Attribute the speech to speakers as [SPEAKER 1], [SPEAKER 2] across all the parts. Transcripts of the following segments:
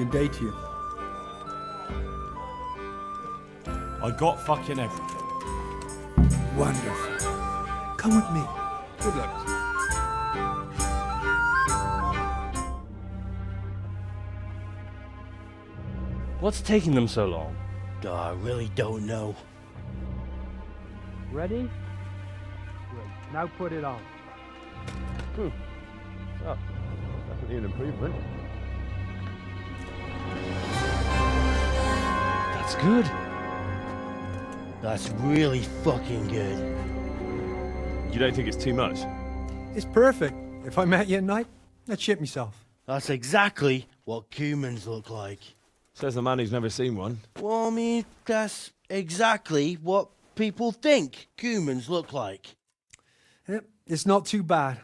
[SPEAKER 1] Good day to you.
[SPEAKER 2] I got fucking everything.
[SPEAKER 1] Wonderful. Come with me. Good luck.
[SPEAKER 3] What's taking them so long?
[SPEAKER 4] I really don't know.
[SPEAKER 5] Ready? Good. Now put it on.
[SPEAKER 3] Oh, definitely an improvement. That's good.
[SPEAKER 4] That's really fucking good.
[SPEAKER 2] You don't think it's too much?
[SPEAKER 1] It's perfect. If I met you at night, I'd shit myself.
[SPEAKER 4] That's exactly what humans look like.
[SPEAKER 2] Says the man who's never seen one.
[SPEAKER 4] Well, I mean, that's exactly what people think humans look like.
[SPEAKER 1] Yep, it's not too bad.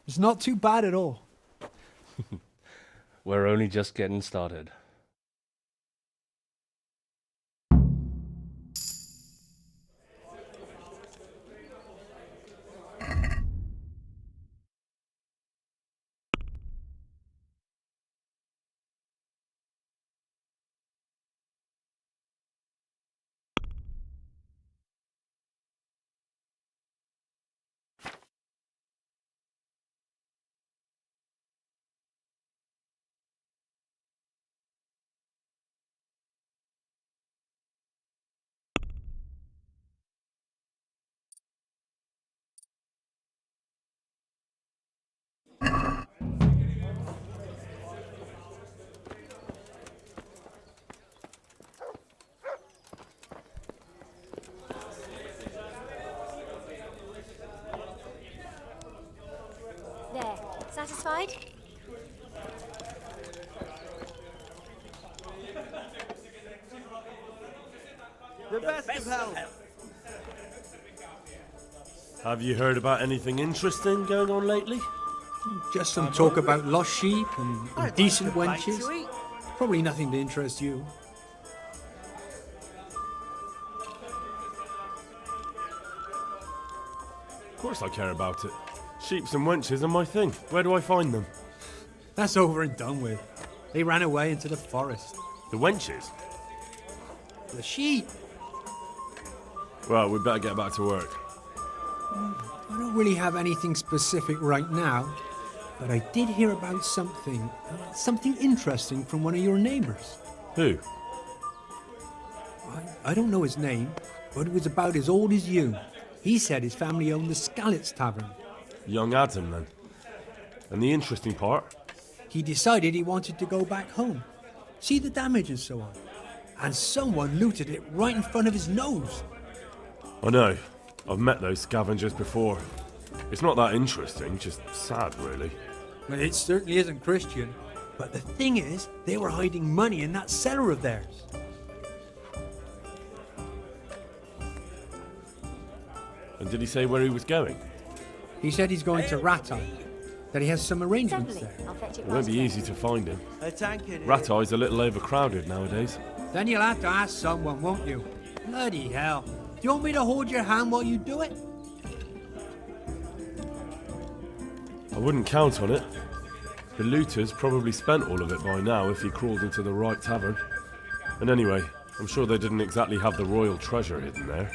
[SPEAKER 1] It's not too bad at all.
[SPEAKER 3] We're only just getting started.
[SPEAKER 6] There. Satisfied?
[SPEAKER 4] The best of health.
[SPEAKER 7] Have you heard about anything interesting going on lately?
[SPEAKER 1] Just some talk about lost sheep and decent wenches. Probably nothing to interest you.
[SPEAKER 7] Of course I care about it. Sheeps and wenches are my thing. Where do I find them?
[SPEAKER 1] That's over and done with. They ran away into the forest.
[SPEAKER 7] The wenches?
[SPEAKER 1] The sheep.
[SPEAKER 7] Well, we'd better get back to work.
[SPEAKER 1] I don't really have anything specific right now, but I did hear about something interesting from one of your neighbors.
[SPEAKER 7] Who?
[SPEAKER 1] I don't know his name, but it was about as old as you. He said his family owned the Skalitz Tavern.
[SPEAKER 7] Young Adam, then. And the interesting part?
[SPEAKER 1] He decided he wanted to go back home, see the damage and so on. And someone looted it right in front of his nose.
[SPEAKER 7] I know. I've met those scavengers before. It's not that interesting, just sad, really.
[SPEAKER 1] Well, it certainly isn't Christian. But the thing is, they were hiding money in that cellar of theirs.
[SPEAKER 7] And did he say where he was going?
[SPEAKER 1] He said he's going to Ratае, that he has some arrangements
[SPEAKER 6] Certainly.
[SPEAKER 1] there.
[SPEAKER 6] I'll fetch it.
[SPEAKER 7] It won't be easy to find him.
[SPEAKER 4] A tankard.
[SPEAKER 7] Rataye's a little overcrowded nowadays.
[SPEAKER 1] Then you'll have to ask someone, won't you? Bloody hell. Do you want me to hold your hand while you do it?
[SPEAKER 7] I wouldn't count on it. The looters probably spent all of it by now if he crawled into the right tavern. And anyway, I'm sure they didn't exactly have the royal treasure hidden there.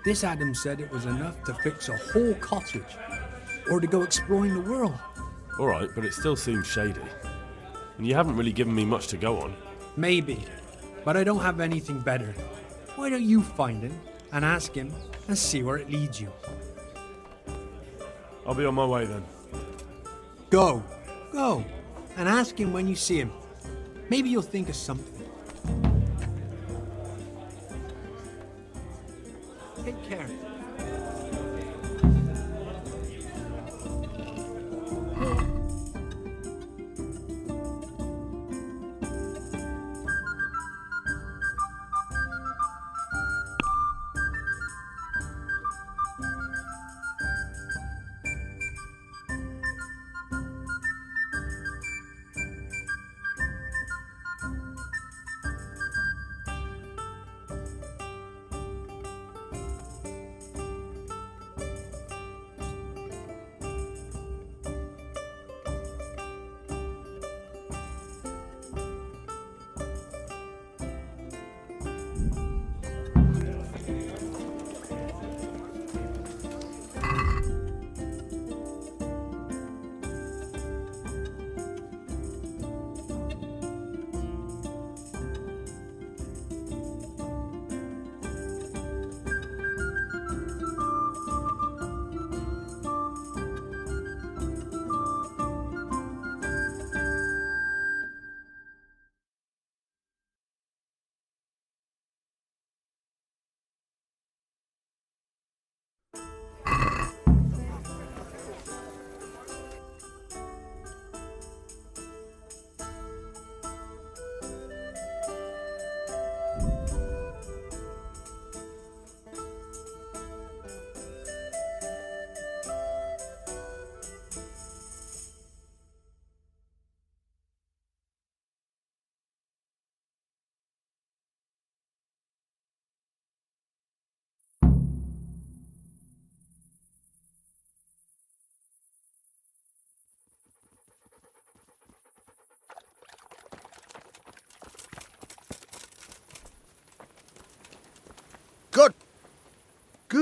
[SPEAKER 1] This Adam said it was enough to fix a whole cottage, or to go exploring the world.
[SPEAKER 7] Alright, but it still seems shady. And you haven't really given me much to go on.
[SPEAKER 1] Maybe, but I don't have anything better. Why don't you find him, and ask him, and see where it leads you?
[SPEAKER 7] I'll be on my way then.
[SPEAKER 1] Go, and ask him when you see him. Maybe you'll think of something. Take care.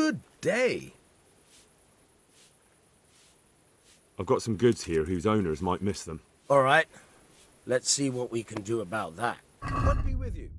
[SPEAKER 8] Good day.
[SPEAKER 2] I've got some goods here whose owners might miss them.
[SPEAKER 8] All right. Let's see what we can do about that. God be with you.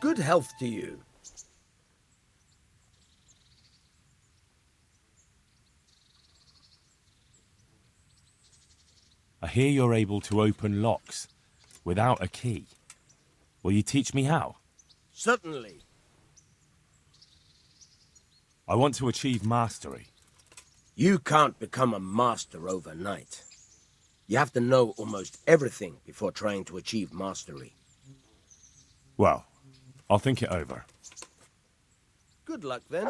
[SPEAKER 8] Good health to you.
[SPEAKER 9] I hear you're able to open locks without a key. Will you teach me how?
[SPEAKER 8] Certainly.
[SPEAKER 9] I want to achieve mastery.
[SPEAKER 8] You can't become a master overnight. You have to know almost everything before trying to achieve mastery.
[SPEAKER 9] Well, I'll think it over.
[SPEAKER 8] Good luck then.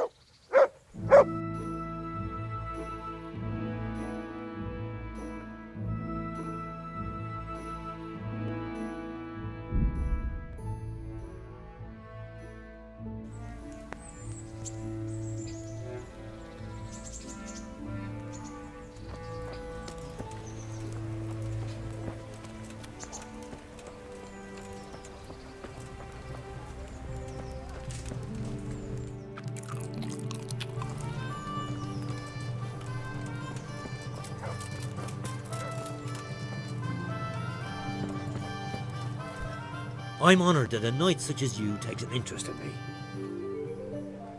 [SPEAKER 10] I'm honored that a knight such as you takes an interest in me.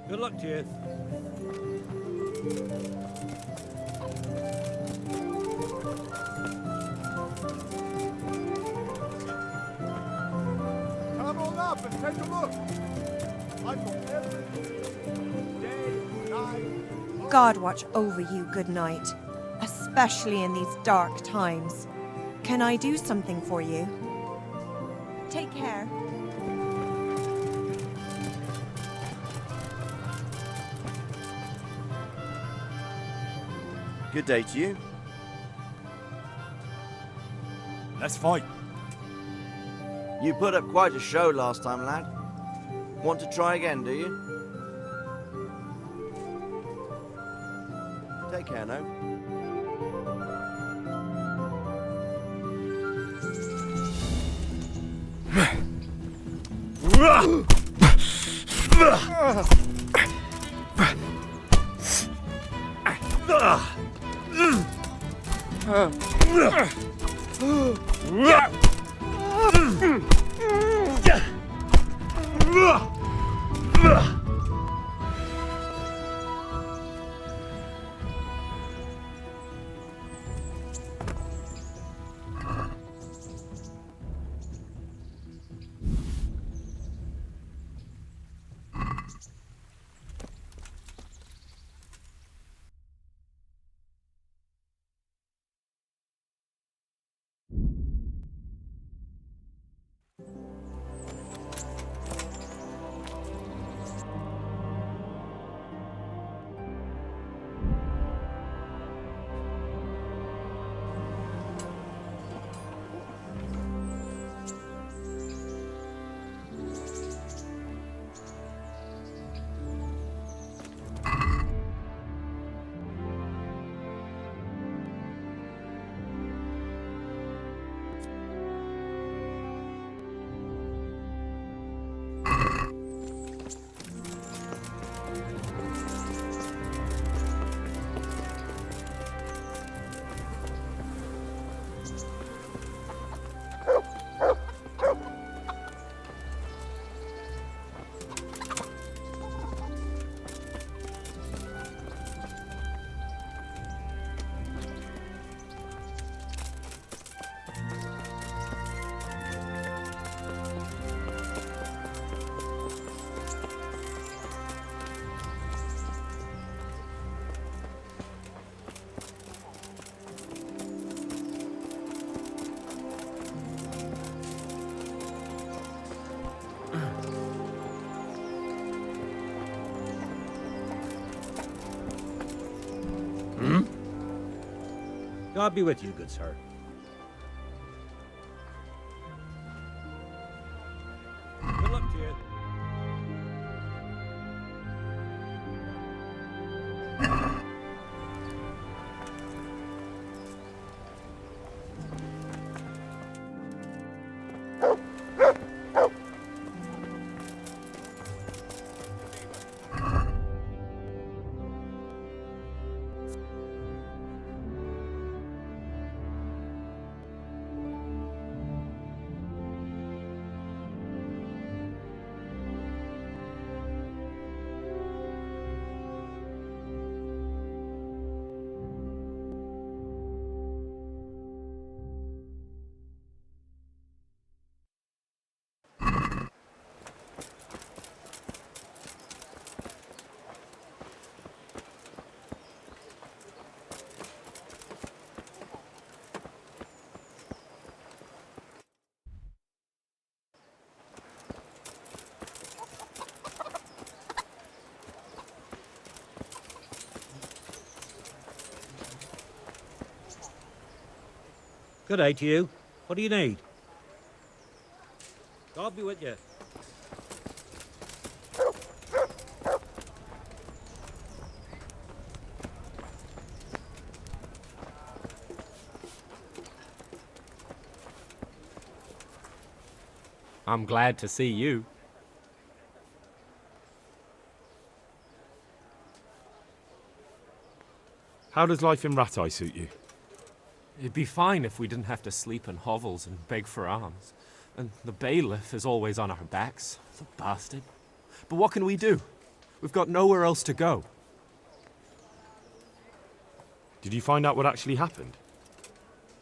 [SPEAKER 5] Good luck to you.
[SPEAKER 11] Come on up and take a look. I'm from every day, night.
[SPEAKER 12] God watch over you, good knight, especially in these dark times. Can I do something for you? Take care.
[SPEAKER 4] Good day to you.
[SPEAKER 9] Let's fight.
[SPEAKER 4] You put up quite a show last time, lad. Want to try again, do you? Take care now.
[SPEAKER 5] God be with you, good sir. Good luck to you. Good day to you. What do you need? God be with you.
[SPEAKER 13] I'm glad to see you.
[SPEAKER 2] How does life in Ratае suit you?
[SPEAKER 13] It'd be fine if we didn't have to sleep in hovels and beg for alms. And the bailiff is always on our backs, the bastard. But what can we do? We've got nowhere else to go.
[SPEAKER 2] Did you find out what actually happened?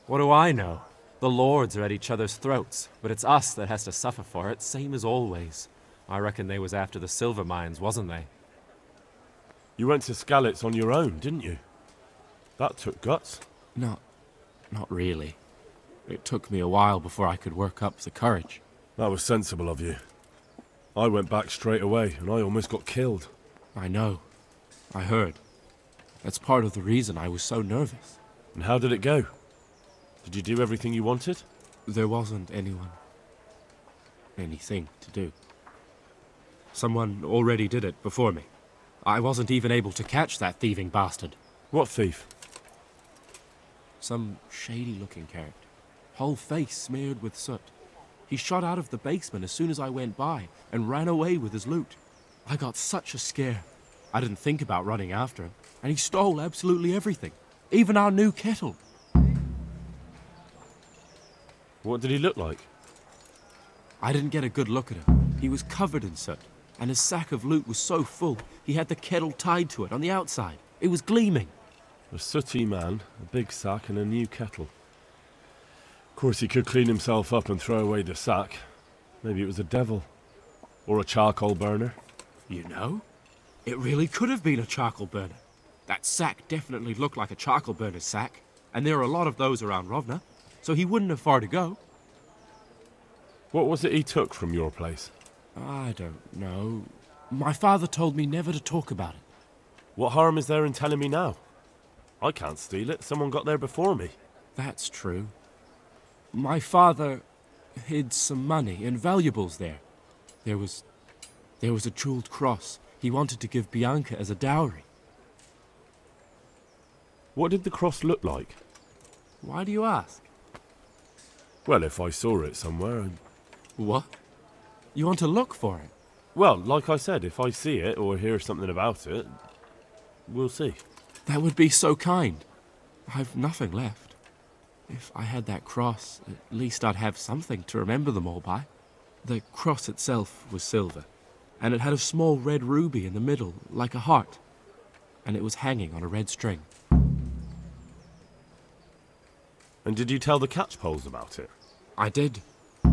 [SPEAKER 13] What do I know? The lords are at each other's throats, but it's us that has to suffer for it, same as always. I reckon they was after the silver mines, wasn't they?
[SPEAKER 7] You went to Skalitz on your own, didn't you? That took guts.
[SPEAKER 13] Not really. It took me a while before I could work up the courage.
[SPEAKER 7] That was sensible of you. I went back straight away, and I almost got killed.
[SPEAKER 13] I know. I heard. That's part of the reason I was so nervous.
[SPEAKER 7] And how did it go? Did you do everything you wanted?
[SPEAKER 13] There wasn't anything to do. Someone already did it before me. I wasn't even able to catch that thieving bastard.
[SPEAKER 7] What thief?
[SPEAKER 13] Some shady-looking character. Whole face smeared with soot. He shot out of the basement as soon as I went by and ran away with his loot. I got such a scare. I didn't think about running after him. and he stole absolutely everything, even our new kettle.
[SPEAKER 7] What did he look like?
[SPEAKER 13] I didn't get a good look at him. He was covered in soot, and his sack of loot was so full, he had the kettle tied to it on the outside. It was gleaming.
[SPEAKER 7] A sooty man, a big sack and a new kettle. Of course he could clean himself up and throw away the sack. Maybe it was a devil. Or a charcoal burner.
[SPEAKER 13] You know, it really could have been a charcoal burner. That sack definitely looked like a charcoal burner's sack, and there are a lot of those around Rovna, so he wouldn't have far to go.
[SPEAKER 7] What was it he took from your place?
[SPEAKER 13] I don't know. My father told me never to talk about it.
[SPEAKER 7] What harm is there in telling me now? I can't steal it. Someone got there before me.
[SPEAKER 13] That's true. My father hid some money and valuables there. There was a jeweled cross he wanted to give Bianca as a dowry.
[SPEAKER 7] What did the cross look like?
[SPEAKER 13] Why do you ask?
[SPEAKER 7] Well, if I saw it somewhere...
[SPEAKER 13] What? You want to look for it?
[SPEAKER 7] Well, like I said, if I see it or hear something about it, we'll see.
[SPEAKER 13] That would be so kind. I've nothing left. If I had that cross, at least I'd have something to remember them all by. The cross itself was silver, and it had a small red ruby in the middle, like a heart, and it was hanging on a red string.
[SPEAKER 7] And did you tell the catchpoles about it?
[SPEAKER 13] I did.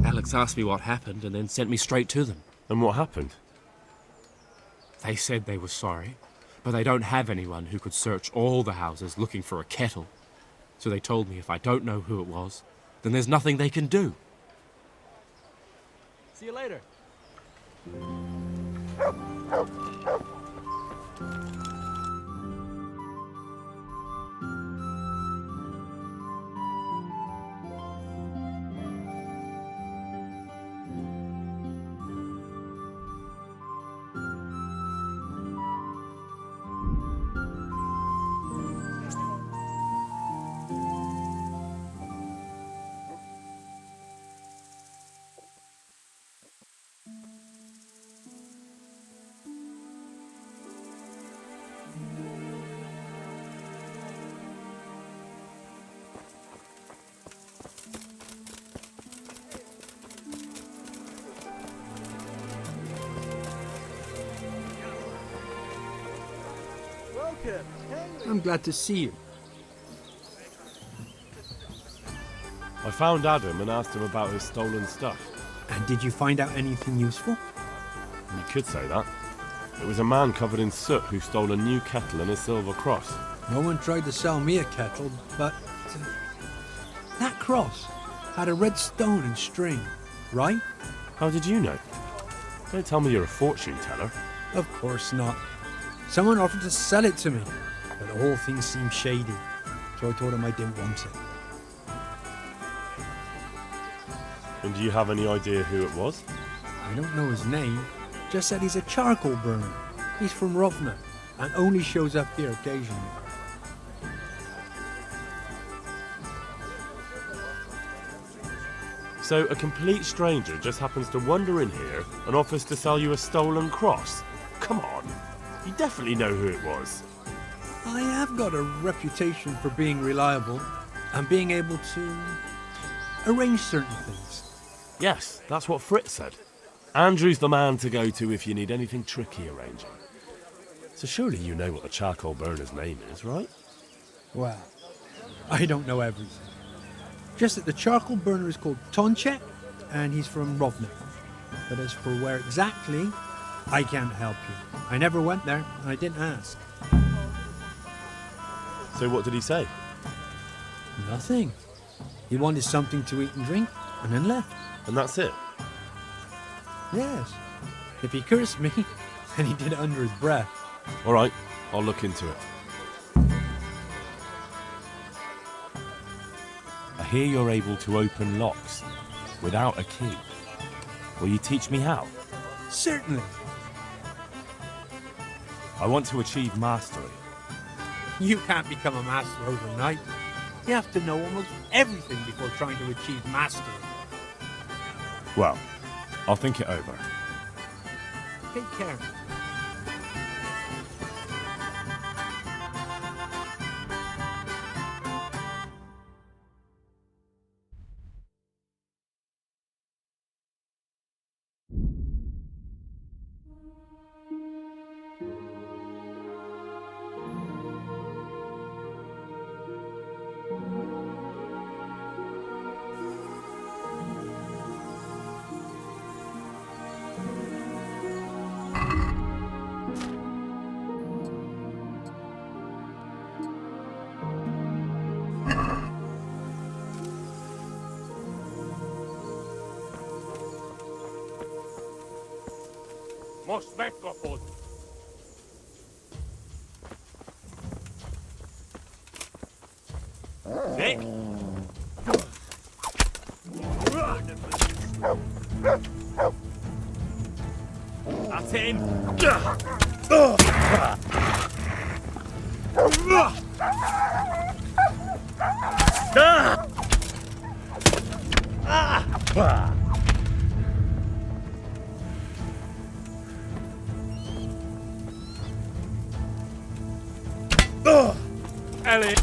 [SPEAKER 13] Alex asked me what happened and then sent me straight to them.
[SPEAKER 7] And what happened?
[SPEAKER 13] They said they were sorry, but they don't have anyone who could search all the houses looking for a kettle. So they told me if I don't know who it was, then there's nothing they can do. See you later.
[SPEAKER 1] I'm glad to see you.
[SPEAKER 7] I found Adam and asked him about his stolen stuff.
[SPEAKER 1] And did you find out anything useful?
[SPEAKER 7] You could say that. It was a man covered in soot who stole a new kettle and a silver cross.
[SPEAKER 1] No one tried to sell me a kettle, but that cross had a red stone and string, right?
[SPEAKER 7] How did you know? Don't tell me you're a fortune teller.
[SPEAKER 1] Of course not. Someone offered to sell it to me, but the whole thing seemed shady, so I told him I didn't want it.
[SPEAKER 7] And do you have any idea who it was?
[SPEAKER 1] I don't know his name, just said he's a charcoal burner. He's from Rovna, and only shows up here occasionally.
[SPEAKER 7] So a complete stranger just happens to wander in here and offers to sell you a stolen cross? Come on, you definitely know who it was.
[SPEAKER 1] I have got a reputation for being reliable and being able to arrange certain things.
[SPEAKER 7] Yes, that's what Fritz said. Andrew's the man to go to if you need anything tricky arranging. So surely you know what the charcoal burner's name is, right?
[SPEAKER 1] Well, I don't know everything. Just that the charcoal burner is called Tonchek, and he's from Rovna. But as for where exactly, I can't help you. I never went there, and I didn't ask.
[SPEAKER 7] So what did he say?
[SPEAKER 1] Nothing. He wanted something to eat and drink, and then left.
[SPEAKER 7] And that's it?
[SPEAKER 1] Yes. If he cursed me, then he did it under his breath.
[SPEAKER 7] All right, I'll look into it.
[SPEAKER 9] I hear you're able to open locks without a key. Will you teach me how?
[SPEAKER 1] Certainly.
[SPEAKER 9] I want to achieve mastery.
[SPEAKER 1] You can't become a master overnight. You have to know almost everything before trying to achieve mastery.
[SPEAKER 9] Well, I'll think it over.
[SPEAKER 1] Take care.
[SPEAKER 9] That's him. Ellie.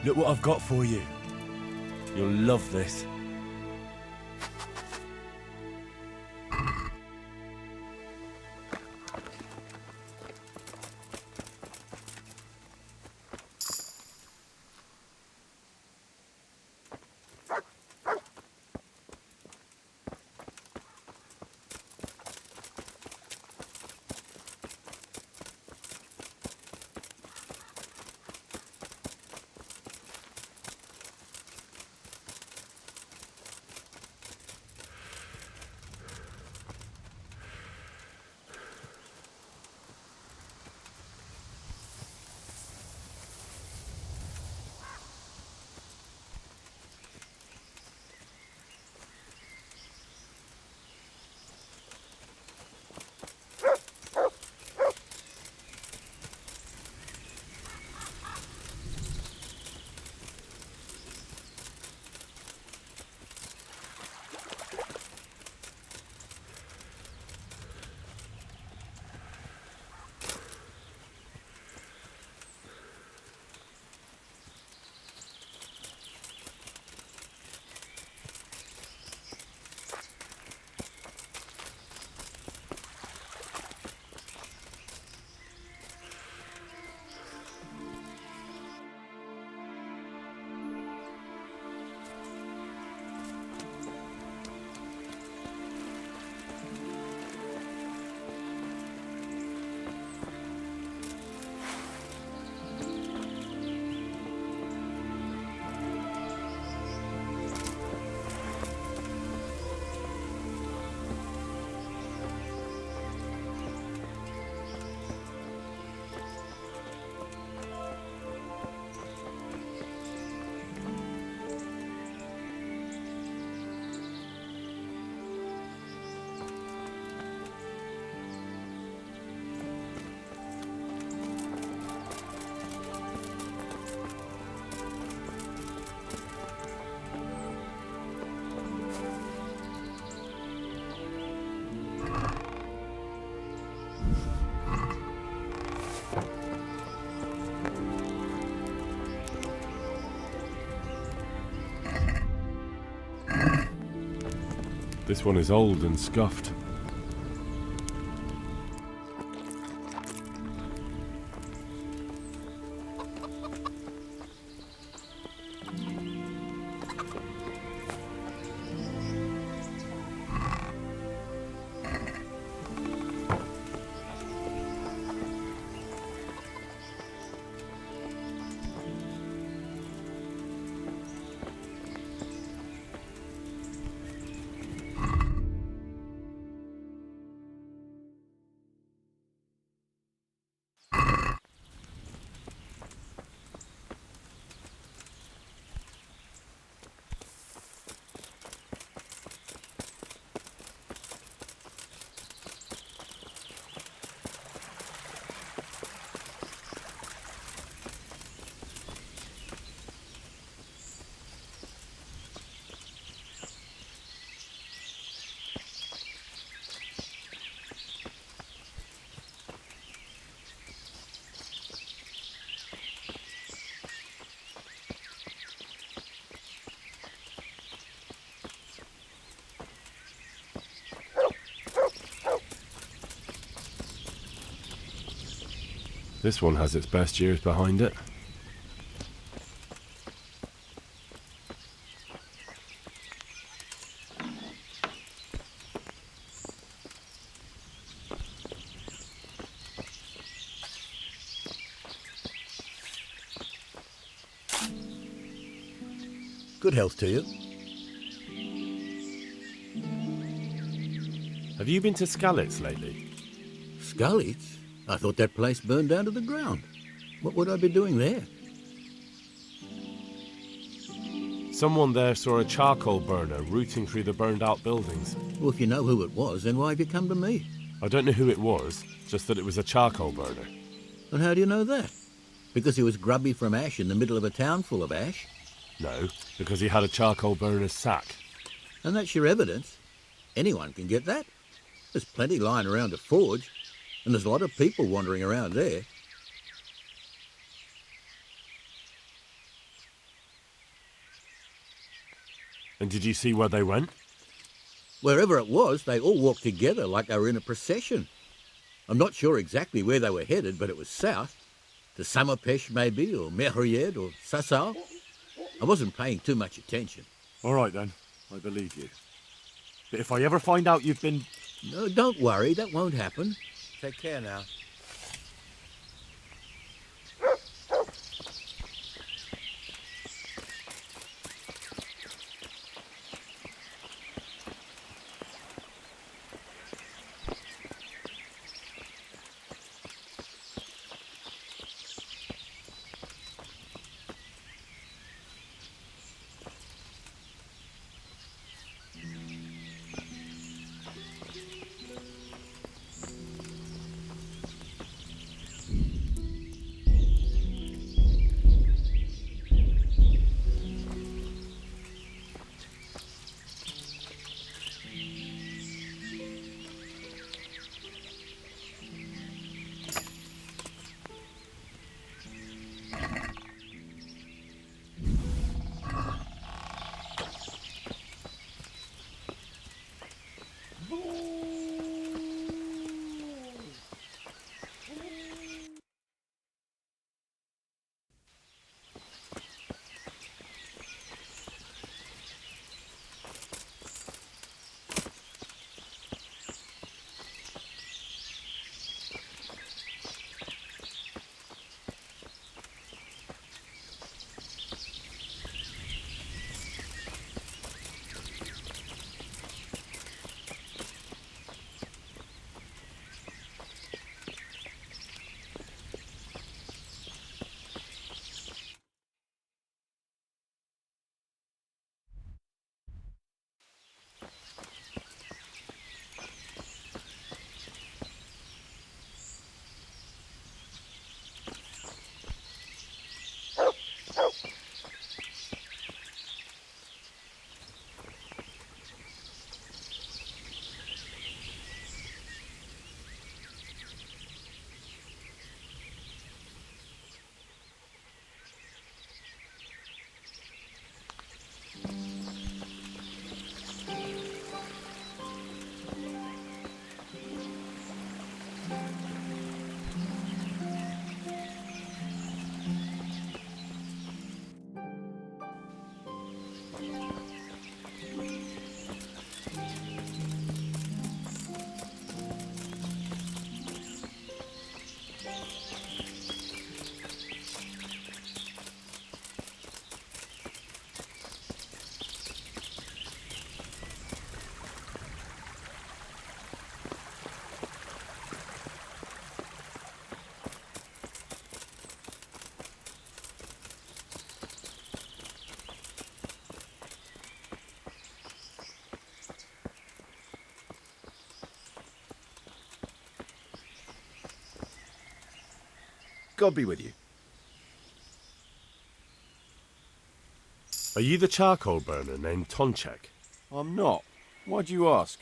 [SPEAKER 7] Look what I've got for you. You'll love this. This one is old and scuffed. This one has its best years behind it.
[SPEAKER 14] Good health to you.
[SPEAKER 7] Have you been to Skalitz lately?
[SPEAKER 14] Skalitz? I thought that place burned down to the ground. What would I be doing there?
[SPEAKER 7] Someone there saw a charcoal burner rooting through the burned-out buildings.
[SPEAKER 14] Well, if you know who it was, then why have you come to me?
[SPEAKER 7] I don't know who it was, just that it was a charcoal burner.
[SPEAKER 14] And how do you know that? Because he was grubby from ash in the middle of a town full of ash?
[SPEAKER 7] No, because he had a charcoal burner's sack.
[SPEAKER 14] And that's your evidence? Anyone can get that. There's plenty lying around a forge, and there's a lot of people wandering around there.
[SPEAKER 7] And did you see where they went?
[SPEAKER 14] Wherever it was, they all walked together like they were in a procession. I'm not sure exactly where they were headed, but it was south. To Samopesh, maybe, or Mehried, or Sassau. I wasn't paying too much attention.
[SPEAKER 2] All right, then. I believe you. But if I ever find out you've been...
[SPEAKER 14] No, don't worry. That won't happen.
[SPEAKER 4] Take care now.
[SPEAKER 2] God be with you.
[SPEAKER 7] Are you the charcoal burner named Tonchek?
[SPEAKER 2] I'm not. Why'd you ask?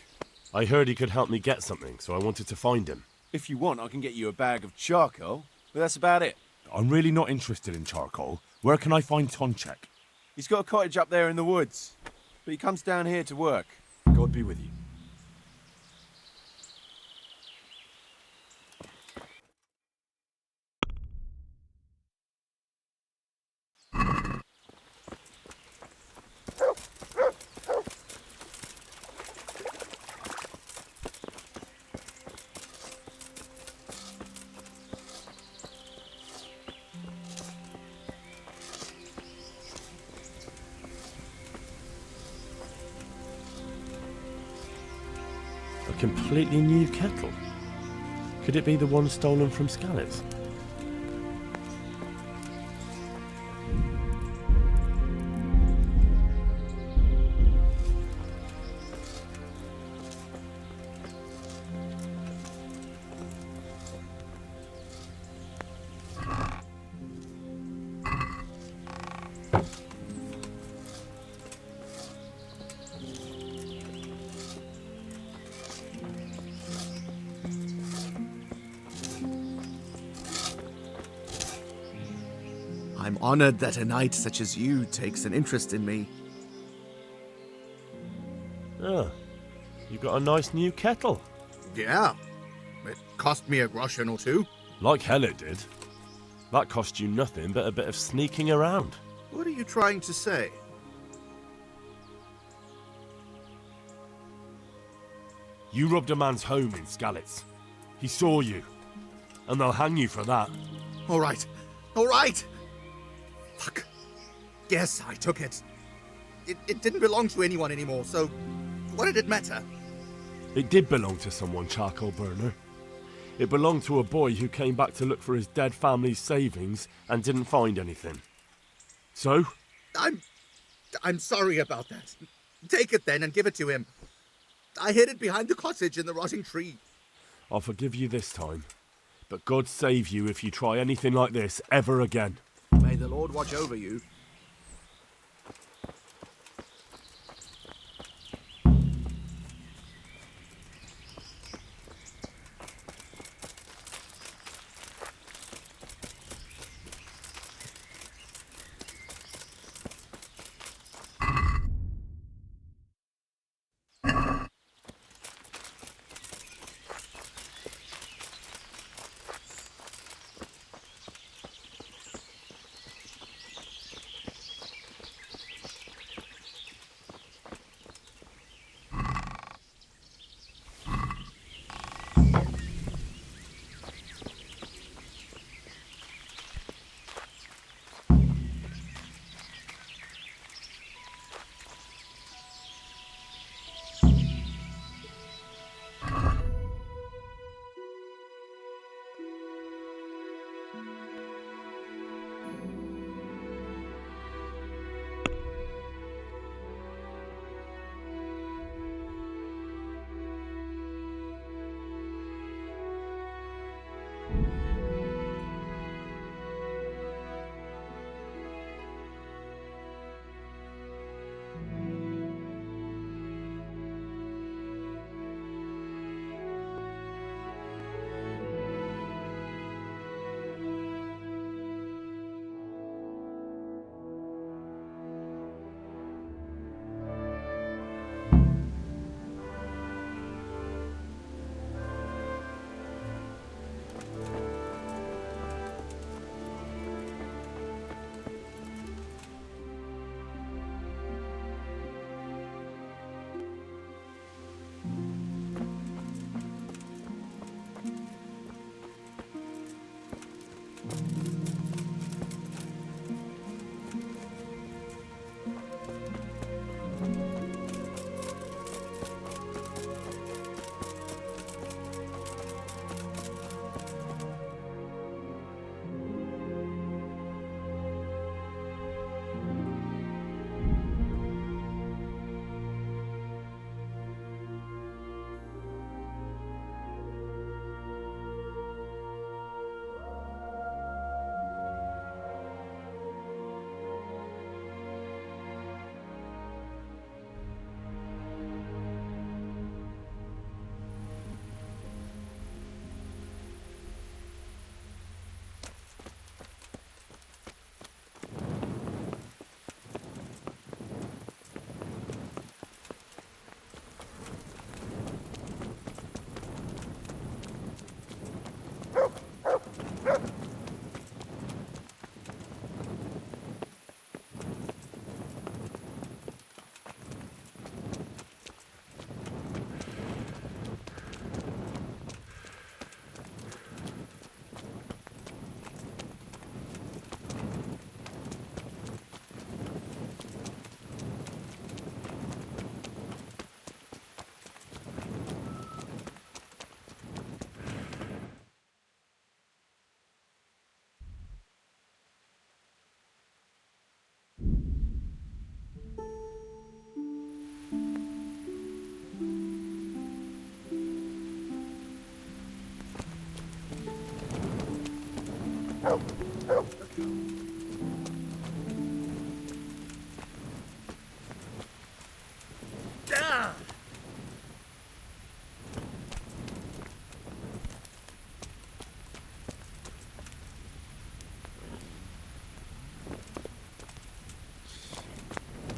[SPEAKER 7] I heard he could help me get something, so I wanted to find him.
[SPEAKER 2] If you want, I can get you a bag of charcoal, but that's about it.
[SPEAKER 9] I'm really not interested in charcoal. Where can I find Tonchek?
[SPEAKER 2] He's got a cottage up there in the woods, but he comes down here to work. God be with you.
[SPEAKER 7] A completely new kettle? Could it be the one stolen from Skalitz?
[SPEAKER 15] I'm honored that a knight such as you takes an interest in me.
[SPEAKER 7] Ah, you got a nice new kettle.
[SPEAKER 15] Yeah, it cost me a groschen or two.
[SPEAKER 7] Like hell it did. That cost you nothing but a bit of sneaking around.
[SPEAKER 15] What are you trying to say?
[SPEAKER 7] You robbed a man's home in Skalitz. He saw you. And they'll hang you for that.
[SPEAKER 15] All right. Fuck. Yes, I took it. It didn't belong to anyone anymore, so what did it matter?
[SPEAKER 7] It did belong to someone, Charcoal Burner. It belonged to a boy who came back to look for his dead family's savings and didn't find anything. So?
[SPEAKER 15] I'm sorry about that. Take it then and give it to him. I hid it behind the cottage in the rotting tree.
[SPEAKER 7] I'll forgive you this time. But God save you if you try anything like this ever again.
[SPEAKER 15] May the Lord watch over you.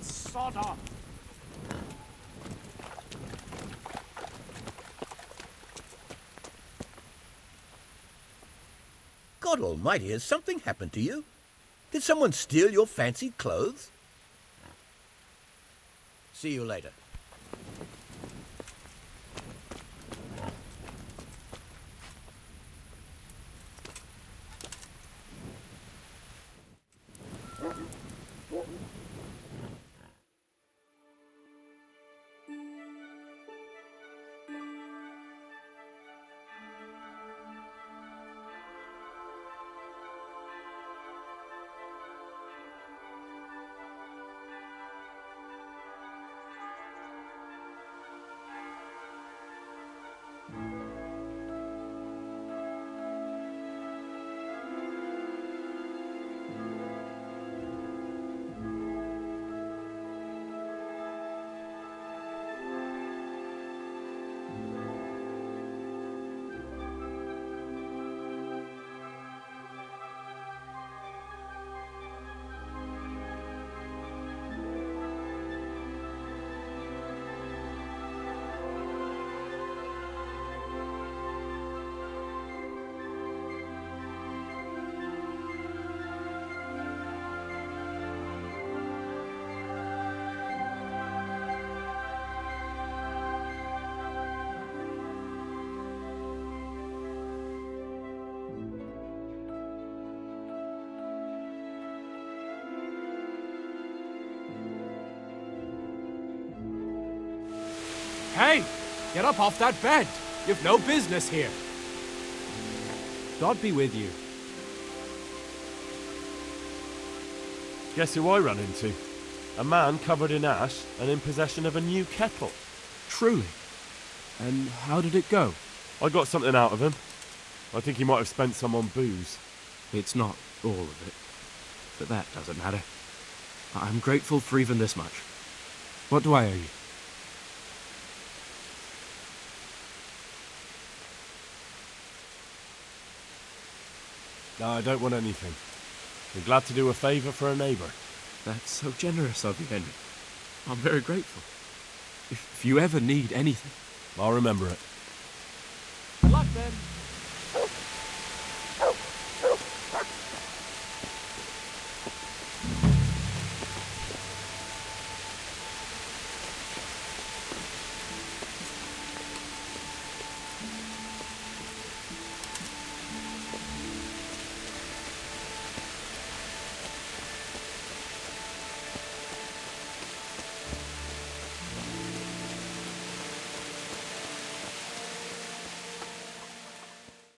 [SPEAKER 2] Sod off!
[SPEAKER 14] God almighty, has something happened to you? Did someone steal your fancy clothes? See you later.
[SPEAKER 13] Hey! Get up off that bed! You've no business here! God be with you.
[SPEAKER 7] Guess who I ran into? A man covered in ash and in possession of a new kettle.
[SPEAKER 13] Truly? And how did it go?
[SPEAKER 7] I got something out of him. I think he might have spent some on booze.
[SPEAKER 13] It's not all of it, but that doesn't matter. I'm grateful for even this much. What do I owe you?
[SPEAKER 7] No, I don't want anything. I'm glad to do a favour for a neighbour.
[SPEAKER 13] That's so generous of you, Henry. I'm very grateful. If you ever need anything,
[SPEAKER 7] I'll remember it.
[SPEAKER 13] Good luck then.